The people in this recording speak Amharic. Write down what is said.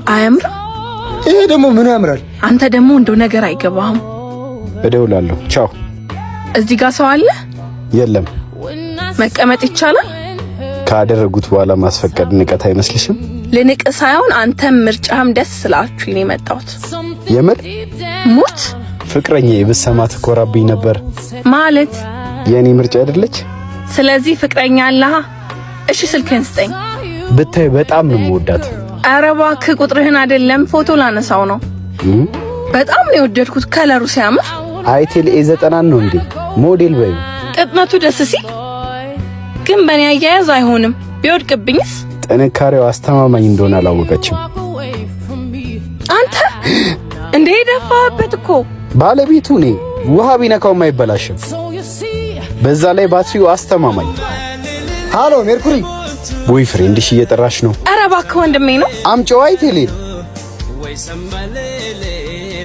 አያምር? ይሄ ደግሞ ምን ያምራል? አንተ ደግሞ እንደው ነገር አይገባህም። እደውላለሁ። ቻው። እዚህ ጋር ሰው አለ? የለም። መቀመጥ ይቻላል? ካደረጉት በኋላ ማስፈቀድ ንቀት አይመስልሽም? ልንቅ ሳይሆን አንተም ምርጫህም ደስ ስላችሁ ነው የመጣሁት። የምር ሙት ፍቅረኛ ብትሰማ ትኮራብኝ ነበር። ማለት የኔ ምርጫ አይደለች? ስለዚህ ፍቅረኛ አለህ? እሺ ስልክህን ስጠኝ። ብታይ በጣም ነው የምወዳት። ኧረ እባክህ ቁጥርህን አይደለም ፎቶ ላነሳው ነው። በጣም ነው የወደድኩት ከለሩ ሲያምር። አይቴል ኤ90 ነው እንዴ? ሞዴል በይ። ቅጥነቱ ደስ ሲል ግን በእኔ አያያዝ አይሆንም። ቢወድቅብኝስ? ጥንካሬው አስተማማኝ እንደሆነ አላወቀችም። አንተ እንዴ ደፋበት እኮ። ባለቤቱ እኔ ውሃ ቢነካውም አይበላሽም። በዛ ላይ ባትሪው አስተማማኝ። ሃሎ ሜርኩሪ፣ ቦይ ፍሬንድሽ እየጠራሽ ነው። ኧረ እባክህ ወንድሜ ነው። አምጪው አይቴል።